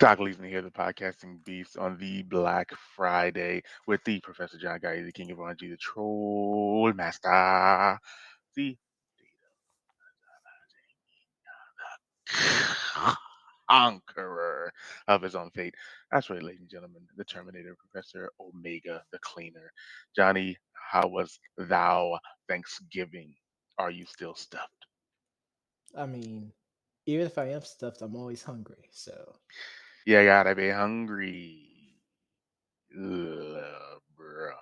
Doc Leeson here, the podcasting beast on the Black Friday with the Professor John Guy, the King of RNG, the Troll Master, the conqueror of his own fate. That's right, ladies and gentlemen, the Terminator, Professor Omega, the Cleaner. Johnny, how was thou Thanksgiving? Are you still stuffed? I mean, even if I am stuffed, I'm always hungry. So, You gotta be hungry, LeBron.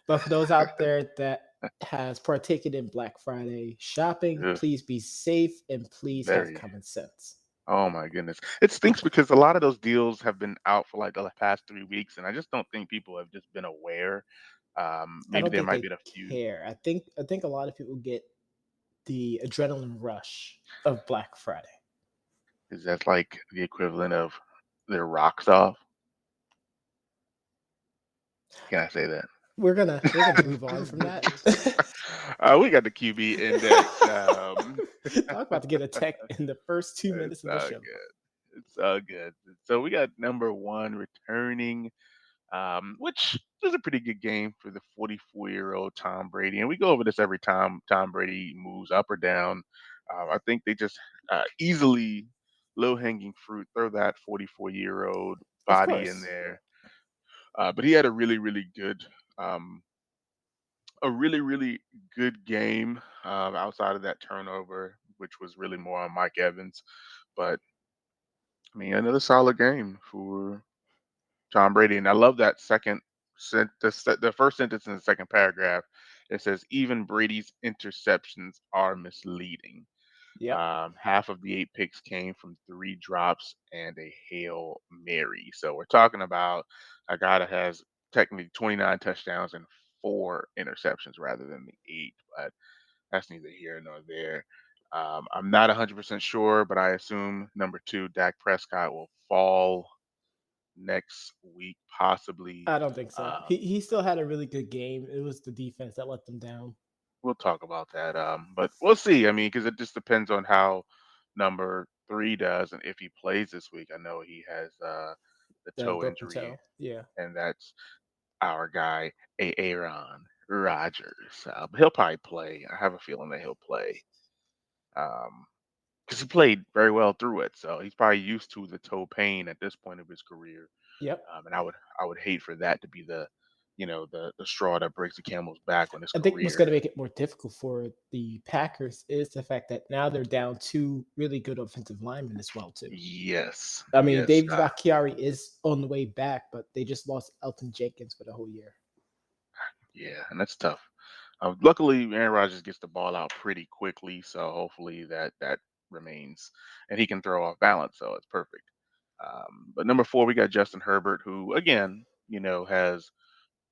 but for those out there that has partaken in Black Friday shopping, Ugh, please be safe and please have very. common sense. Oh my goodness. It stinks because a lot of those deals have been out for like the past 3 weeks, and I just don't think people have just been aware. I Maybe don't there think might they be a few. care. I think a lot of people get the adrenaline rush of Black Friday. Is that like the equivalent of their rocks off? Can I say that? We're gonna move on from that. We got the QB index. Talk about to get a tech in the first 2 minutes It's of the all show. good. It's all good. So we got number one returning, which is a pretty good game for the 44-year-old Tom Brady. And we go over this every time Tom Brady moves up or down. I think they just easily low hanging fruit, throw that 44-year-old Of body in course. there. But he had um, a really good game outside of that turnover, which was really more on Mike Evans. But I mean, another solid game for Tom Brady. And I love that the first sentence in the second paragraph. It says, even Brady's interceptions are misleading. Yep. Half of the 8 picks came from 3 drops and a Hail Mary. So we're talking about a guy that has technically 29 touchdowns and 4 interceptions rather than the 8. But that's neither here nor there. I'm not 100% sure, but I assume number two, Dak Prescott, will fall next week, possibly. I don't think so. Uh, He still had a really good game. It was the defense that let them down. we'll talk about that. But we'll see. I mean, because it just depends on how number three does and if he plays this week. I know he has the The toe broken injury, toe. Yeah. and that's our guy, Aaron Rodgers. But he'll probably play. I have a feeling that he'll play. Because he played very well through it, so he's probably used to the toe pain at this point of his career. Yep. And I would hate for that to be the straw that breaks the camel's back on his I think what's career. going to make it more difficult for the Packers is the fact that now they're down two really good offensive linemen as well too. Yes, I mean, yes, David Bakhtiari is on the way back, but they just lost Elton Jenkins for the whole year. yeah, and that's tough. Luckily, Aaron Rodgers gets the ball out pretty quickly, so hopefully that remains, and he can throw off balance, so it's perfect. But number four, we got Justin Herbert, who again, has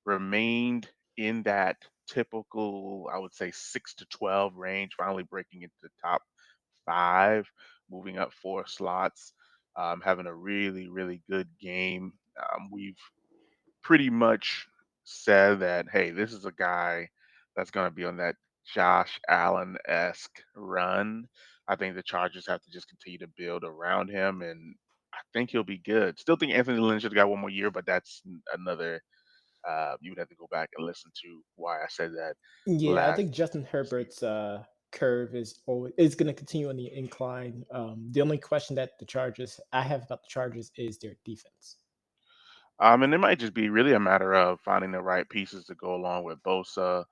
remained in that typical, I would say, 6 to 12 range, finally breaking into the top five, moving up 4 slots, having a really, really good game. We've pretty much said that, hey, this is a guy that's going to be on that Josh Allen esque run. I think the Chargers have to just continue to build around him, and I think he'll be good. Still think Anthony Lynn should have got one more year, but that's another. You would have to go back and listen to why I said that Yeah, I last think Justin season. Herbert's curve is going to continue on the incline. The only question that the Chargers I have about the Chargers is their defense. And it might just be really a matter of finding the right pieces to go along with Bosa.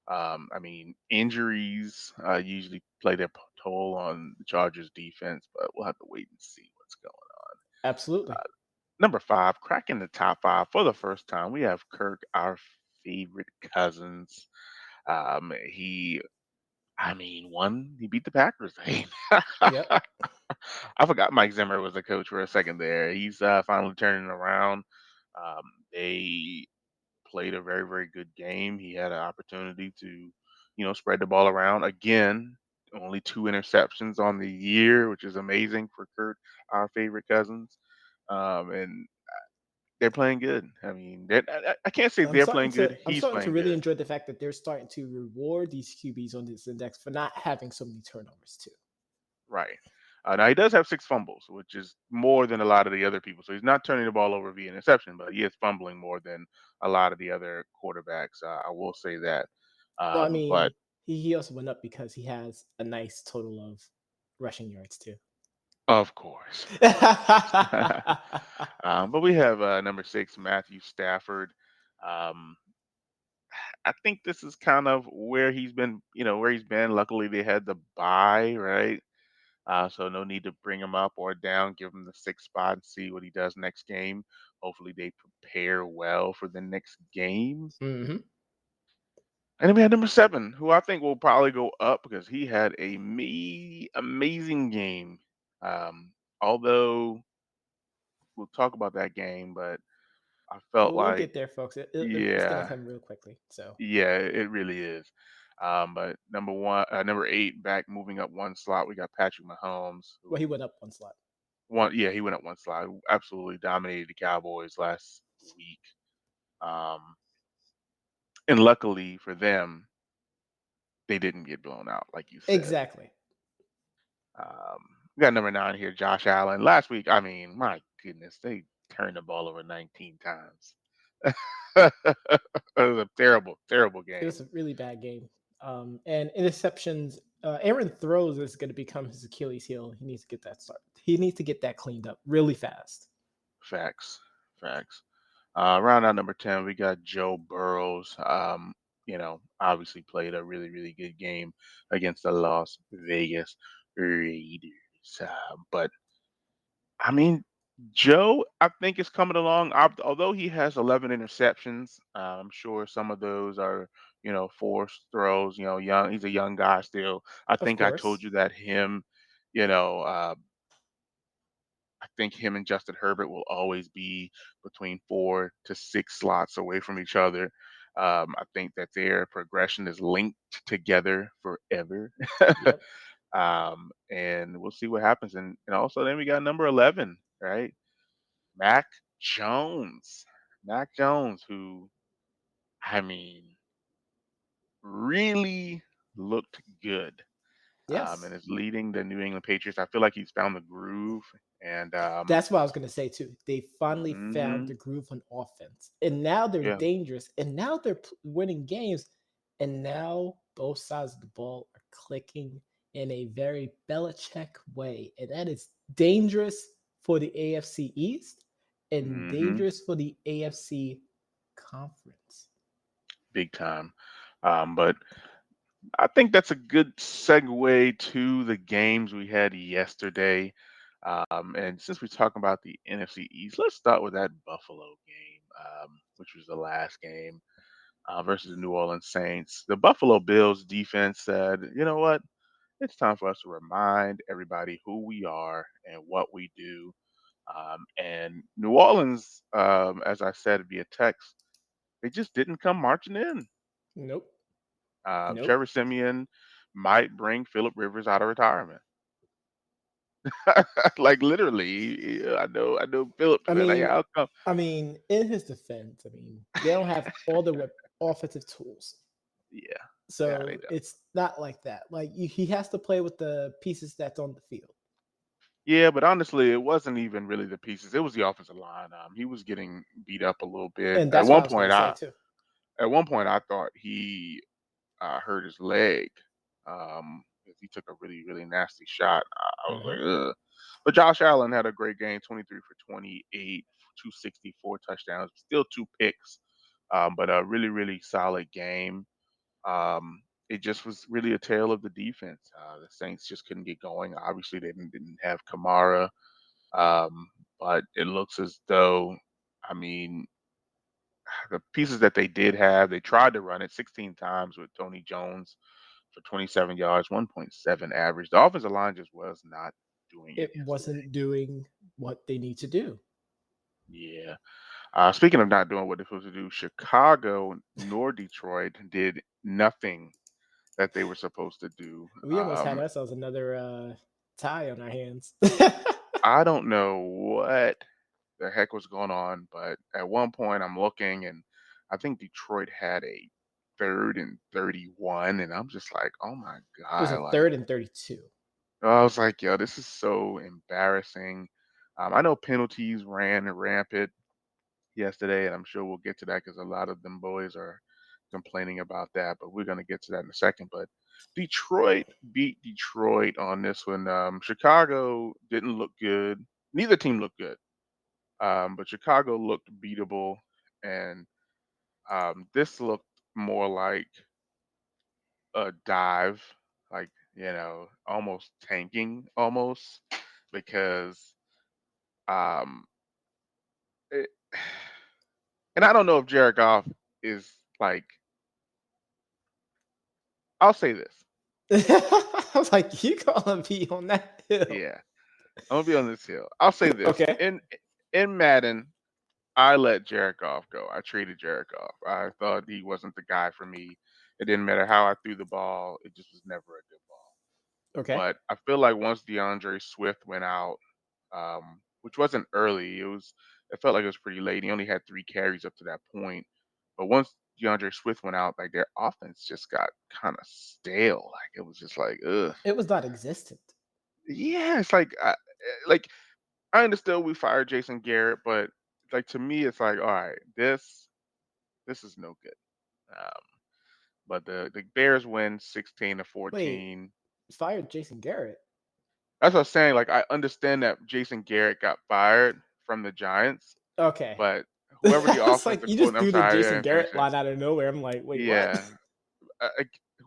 I mean, injuries usually play their toll on the Chargers defense, but we'll have to wait and see what's going on. Absolutely. Number five, cracking the top five for the first time, we have Kirk, our favorite Cousins. He, I mean, one, he beat the Packers. Yep. I forgot Mike Zimmer was the coach for a second there. He's finally turning around. They played a very, very good game. He had an opportunity to, spread the ball around. Again, only 2 interceptions on the year, which is amazing for Kurt, our favorite Cousins. And they're playing good. I mean, I can't say they're playing good. I'm He's starting to playing really good. enjoy the fact that they're starting to reward these QBs on this index for not having so many turnovers too. Right. Now he does have 6 fumbles, which is more than a lot of the other people. So he's not turning the ball over via interception, but he is fumbling more than a lot of the other quarterbacks. I will say that. No, I But mean he also went up because he has a nice total of rushing yards too. of course, but we have number 6, Matthew Stafford. Um, I think this is kind of where he's been, where he's been. Luckily, they had the bye, right? So no need to bring him up or down. Give him the 6th spot and see what he does next game. Hopefully, they prepare well for the next game. Hmm. And then we had number 7, who I think will probably go up because he had a amazing game. Although we'll talk about that game, but I felt We'll like, get there, folks. It's gonna yeah, come real quickly. So, yeah, it really is. But number 8, back moving up one slot, we got Patrick Mahomes, well, he who went up one slot. yeah, he went up one slot, who absolutely dominated the Cowboys last week. Um, and luckily for them, they didn't get blown out, like you said. Exactly. We got number 9 here, Josh Allen. Last week, I mean, my goodness, they turned the ball over 19 times. It was a terrible, terrible It game. was a really bad game. And interceptions. Aaron throws is going to become his Achilles heel. He needs to get that start. He needs to get that cleaned up really fast. Facts, facts. Round out number 10, we got Joe Burrows. Obviously played a really, really good game against the Las Vegas Raiders. But I mean, Joe, I think is coming along. Although he has 11 interceptions, I'm sure some of those are, forced throws. Young. He's a young guy still. I Of think I told course. you that you know, uh, I think him and Justin Herbert will always be between 4 to 6 slots away from each other. I think that their progression is linked together forever. Yep. And we'll see what happens. And also then we got number 11, right? Mac Jones. Mac Jones, who, I mean, really looked good, and Yes. is leading the New England Patriots. I feel like he's found the groove. And That's what I was going to say too. They finally found mhm, the groove on offense. And now they're yeah, dangerous. And now they're winning games. And now both sides of the ball are clicking in a very Belichick way. And that is dangerous for the AFC East and hmm dangerous for the AFC conference. big time. But I think that's a good segue to the games we had yesterday. And since we're talking about the NFC East, let's start with that Buffalo game, which was the last game versus the New Orleans Saints. The Buffalo Bills defense said, you know what? It's time for us to remind everybody who we are and what we do. And New Orleans, as I said via text, they just didn't come marching in. Nope. Nope. Trevor Simeon might bring Philip Rivers out of retirement. Like literally, I know Philip I said, "Hey, mean, how come?" in his defense, they don't have all the offensive tools. Yeah, yeah, they So do. it's not like that. Like he has to play with the pieces that's on the field, Yeah, but honestly, it wasn't even really the pieces. It was the offensive line. He was getting beat up a little bit. and that's what I was gonna say too. At one point, I thought he hurt his leg. 'Cause he took a really, really nasty shot. I was Hmm. like, ugh. But Josh Allen had a great game, 23 for 28, 264 touchdowns, still 2 picks, but a really, really solid game. It just was really a tale of the defense. The Saints just couldn't get going. Obviously, they didn't have Kamara, but it looks as though, I mean, the pieces that they did have, they tried to run it 16 times with Tony Jones for 27 yards, 1.7 average. The offensive line just was not doing it It yesterday. wasn't doing what they need to do. Yeah. Speaking of not doing what they're supposed to do, Chicago nor Detroit did nothing that they were supposed to do. We almost had ourselves another tie on our hands. I don't know what the heck was going on, but at one point I'm looking and I think Detroit had a 3rd and 31, and I'm just like, oh my It was a God, like, third and 32. I was like, yo, this is so embarrassing. I know penalties ran rampant yesterday, and I'm sure we'll get to that because a lot of them boys are complaining about that. But we're gonna get to that in a second. But Detroit beat Detroit on this one. Chicago didn't look good. Neither team looked good. But Chicago looked beatable, and this looked more like a dive, like almost tanking, almost because um, it, and I don't know if Jared Goff is like. I'll say this. I was like, you gonna be on that hill. Yeah, I'm gonna be on this hill. I'll say this. Okay. In Madden, I let Jared Goff go. I traded Jared Goff. I thought he wasn't the guy for me. It didn't matter how I threw the ball; it just was never a good ball. Okay. But I feel like once DeAndre Swift went out, which wasn't early, it felt like it was pretty late. He only had 3 carries up to that point. But once DeAndre Swift went out, like their offense just got kind of stale. Like it was just like, ugh. It was not existent. Yeah, it's like I understood we fired Jason Garrett, but like to me, it's like, all right, this is no good. Um, but the Bears win 16 to Wait, 14. fired Jason Garrett. That's what I'm saying. Like I understand that Jason Garrett got fired from the Giants, Okay. but whoever I the was like, offensive you just coordinator, I'm threw the sorry, I Jason didn't finish Garrett it. line out of nowhere. I'm like, wait, what? Yeah,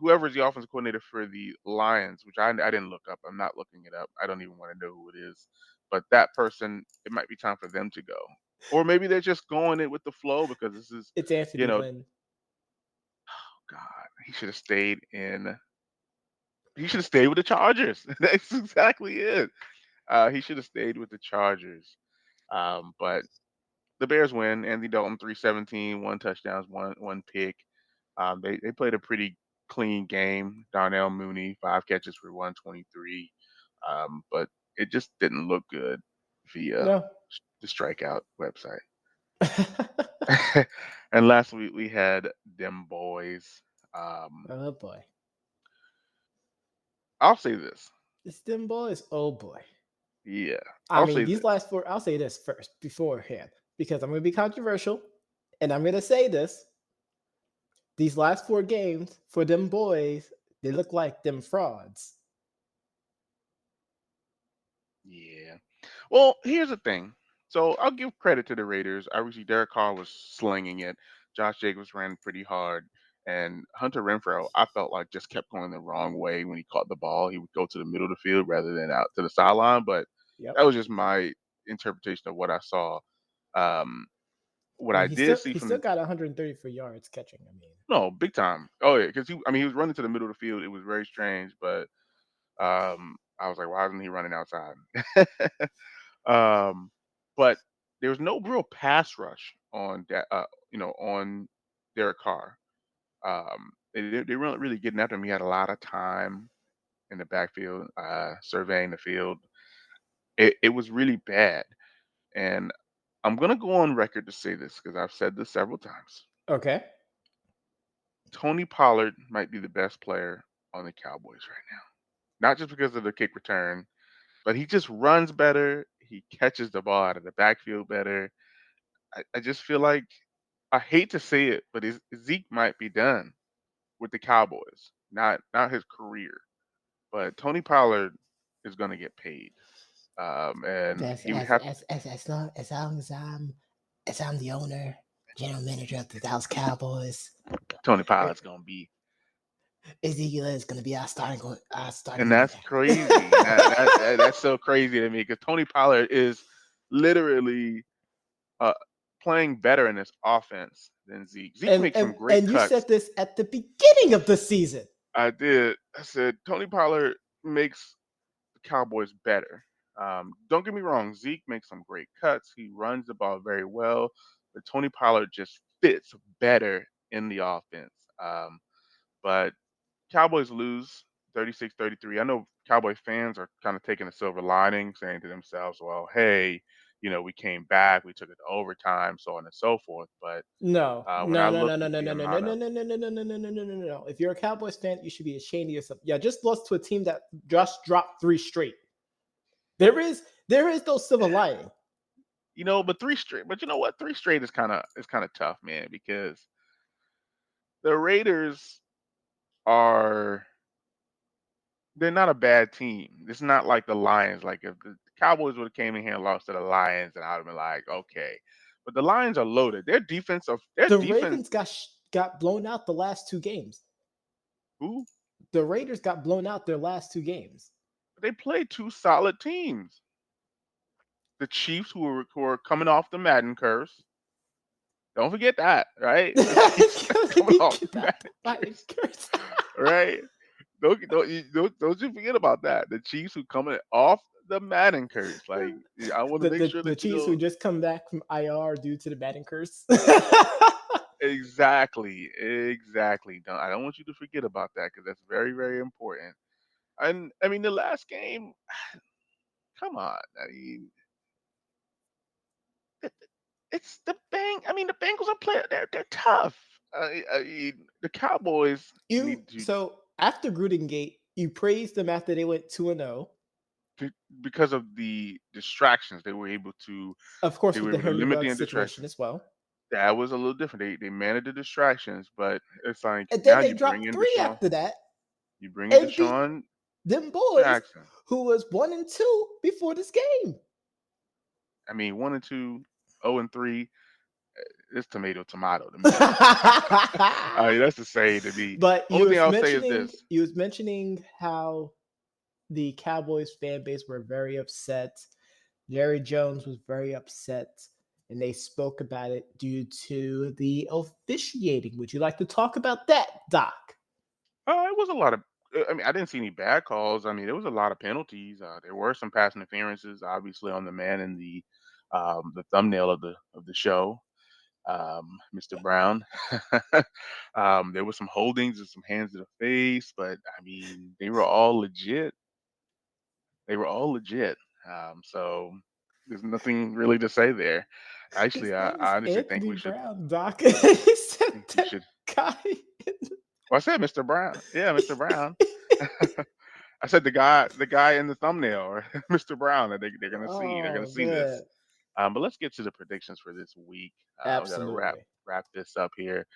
whoever's the offensive coordinator for the Lions, which I didn't look up. I'm not looking it up. I don't even want to know who it is. But that person, it might be time for them to go, or maybe they're just going it with the flow because this is, It's you Anthony know, Lynn. God, he should have stayed in. He should have stayed with the Chargers. That's exactly it. He should have stayed with the Chargers. But the Bears win. Andy Dalton 317, 1 touchdowns, one pick. They played a pretty clean game. Darnell Mooney 5 catches for 123. But it just didn't look good via No. the strikeout website. And last week we had them boys. Um, Oh boy. I'll say this. This them boys, oh boy. Yeah, I I'll mean, say these this. last four, I'll say this first beforehand, because I'm gonna be controversial, and I'm gonna say this. These last four games for them boys, they look like them frauds. Yeah. Well, here's the thing. So I'll give credit to the Raiders. Obviously, Derek Carr was slinging it. Josh Jacobs ran pretty hard. And Hunter Renfro, I felt like just kept going the wrong way when he caught the ball. He would go to the middle of the field rather than out to the sideline. But Yep. that was just my interpretation of what I saw. Um, what I I mean, did see he from still the got 134 yards catching. I mean, no big time. Oh yeah, because he was running to the middle of the field. It was very strange, but I was like, why isn't he running outside? Um, but there was no real pass rush on that, on Derek Carr. They weren't really getting after him. He had a lot of time in the backfield, surveying the field. It was really bad, and I'm gonna go on record to say this because I've said this several times. okay. Tony Pollard might be the best player on the Cowboys right now. Not just because of the kick return, but he just runs better. He catches the ball out of the backfield better. I just feel like I hate to say it, but Zeke might be done with the Cowboys. Not his career, but Tony Pollard is going to get paid, and That's he would have as I'm the owner, general manager of the Dallas Cowboys. Tony eh, Pollard's going to be, Ezekiel is going to be our starting and that's quarterback. crazy. That's so crazy to me because Tony Pollard is literally uh, playing better in this offense than Zeke. Zeke and makes some and great and you cuts. said this at the beginning of the season. I did. I said Tony Pollard makes the Cowboys better. Don't get me wrong, Zeke makes some great cuts. He runs the ball very well, but Tony Pollard just fits better in the offense. But Cowboys lose 36-33. I know Cowboy fans are kind of taking a silver lining, saying to themselves, well, hey, we came back, we took it to overtime, so on and so forth. But No, when no, I no, look no, no, at no, the no, no, no, amount no, of, no, no, no, no, no, no, no, no, no, no. If you're a Cowboys fan, you should be ashamed of yourself. Yeah, just lost to a team that just dropped 3 straight. There is no silver lining. but three straight, but you know what? Three straight is kind of tough, man, because the Raiders are they're not a bad team. It's not like the Lions. Like if the Cowboys would have came in here and lost to the Lions, and I'd have been like, okay. But the Lions are loaded. Their The defense. Ravens got blown out the last 2 games. Who The Raiders got blown out their last 2 games. they played two solid teams. The Chiefs, who are coming off the Madden curse. Don't forget that, right? The Chiefs coming off the Madden curse, right? Don't you forget about that. The Chiefs who coming off the Madden curse. Like I want to the, make the sure the that you Chiefs who know just come back from IR due to the Madden curse. exactly, exactly. I don't want you to forget about that because that's very, very important. And I mean, the last game, come on. I mean, it, it's the bang. I mean, the Bengals are playing. They're tough. I mean, the Cowboys You need to so after Gruden Gate, you praised them after they went 2-0. be- because of the distractions. They were able to Of course, they with were the able to Henry limit the Ruggs situation distractions. as well. That was a little different. They managed the distractions, but it's like And then now they you bring dropped in three Deshaun, after that you bring in and beat Deshaun them boys Jackson. who was 1-2 before this game. I mean, 1-2, 0-3. It's tomato to me. I mean, that's the say to me. But Only thing I'll say is this. you was mentioning how the Cowboys fan base were very upset. Jerry Jones was very upset, and they spoke about it due to the officiating. Would you like to talk about that, Doc? It was a lot of. I mean, I didn't see any bad calls. I mean, there was a lot of penalties. There were some pass interferences, obviously, on the man in the thumbnail of the show, Mr. Brown. There was some holdings and some hands to the face, but I mean, they were all legit. They were all legit. So there's nothing really to say there. His Actually, I, name is I honestly think Anthony we should. Brown, Doc. He said Think we that should. guy. Well, I said Mr. Brown. Yeah, Mr. Brown. I said the guy in the thumbnail, or Mr. Brown, that they're gonna see. They're gonna Oh see man, this. But let's get to the predictions for this week. We gotta wrap absolutely. wrap this up here.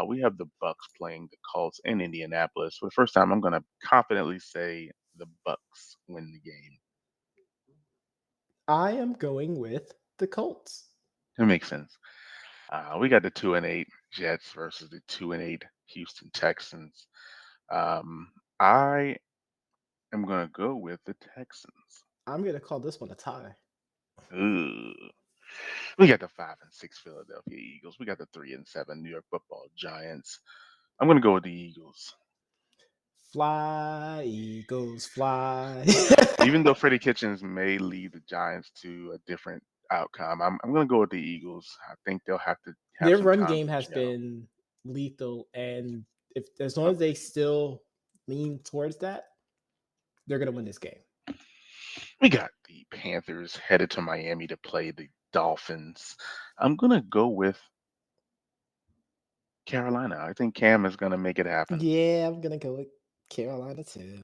We have the Bucks playing the Colts in Indianapolis. For the first time, I'm gonna confidently say the Bucks win the game. I am going with the Colts. It makes sense. We got the 2-8 Jets versus the 2-8 Houston Texans. I am gonna go with the Texans. I'm gonna call this one a tie. Ugh. We got the 5-6 Philadelphia Eagles. We got the 3-7 New York Football Giants. I'm gonna go with the Eagles. Fly, Eagles, fly. Even though Freddie Kitchens may lead the Giants to a different outcome, I'm gonna go with the Eagles. I think they'll have to have Their some run time game to has gel. been lethal, and if as long as they Agreed. still lean towards that, they're gonna win this game. We got the Panthers headed to Miami to play the Dolphins. I'm gonna go with Carolina. I think Cam is gonna make it happen. Yeah, I'm gonna go with Carolina too.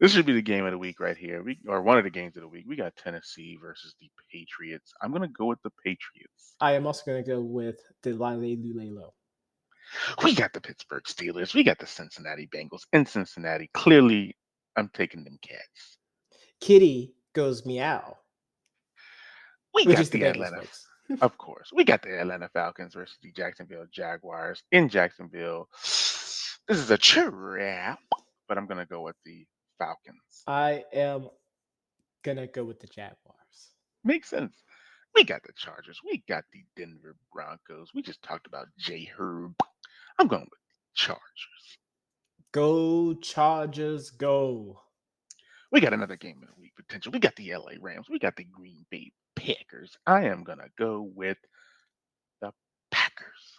This should be the game of the week right here. Or one of the games of the week. We got Tennessee versus the Patriots. I'm gonna go with the Patriots. I am also gonna go with the Lale Lulelo. We got the Pittsburgh Steelers. We got the Cincinnati Bengals in Cincinnati. Clearly, I'm taking them Cats. Kitty goes meow, We which got is the the Bengals, Atlanta, folks. of course. We got the Atlanta Falcons versus the Jacksonville Jaguars in Jacksonville. This is a trap, but I'm gonna go with the Falcons. I am gonna go with the Jaguars. Makes sense. We got the Chargers. We got the Denver Broncos. We just talked about J. Herb. I'm going with the Chargers. Go Chargers, go! We got another game of the week potential. We got the LA Rams. We got the Green Bay Packers. I am gonna go with the Packers.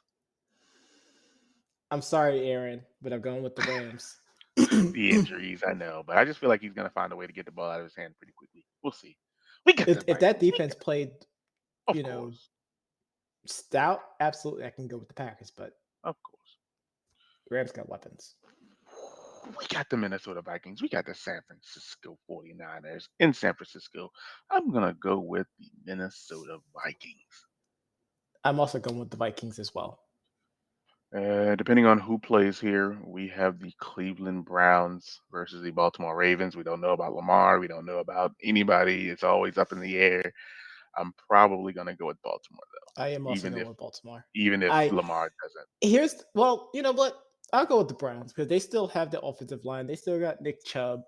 I'm sorry, Aaron, but I'm going with the Rams. The injuries, I know, but I just feel like he's gonna find a way to get the ball out of his hand pretty quickly. We'll see. We got the If that Vikings. defense played, Of you know, course. stout, absolutely, I can go with the Packers. But Of course. Rams got weapons. We got the Minnesota Vikings. We got the San Francisco 49ers in San Francisco. I'm going to go with the Minnesota Vikings. I'm also going with the Vikings as well. Depending on who plays here, we have the Cleveland Browns versus the Baltimore Ravens. We don't know about Lamar. We don't know about anybody. It's always up in the air. I'm probably going to go with Baltimore, I am though, also going with Baltimore. even if I Lamar doesn't. well, you know what? I'll go with the Browns because they still have the offensive line. They still got Nick Chubb,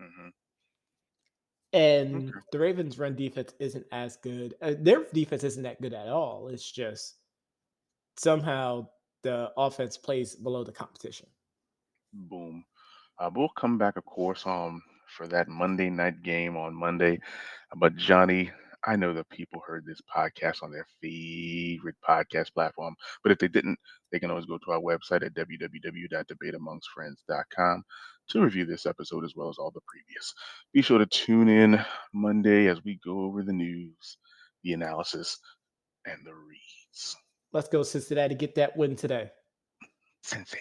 Hmm. and Okay. the Ravens' run defense isn't as good. Their defense isn't that good at all. It's just somehow the offense plays below the competition. Boom. We'll come back, of course, for that Monday night game on Monday. But Johnny, I know that people heard this podcast on their favorite podcast platform, but if they didn't, they can always go to our website at www.debateamongstfriends.com to review this episode as well as all the previous. Be sure to tune in Monday as we go over the news, the analysis, and the reads. Let's go Cincinnati get that win today. Sensei.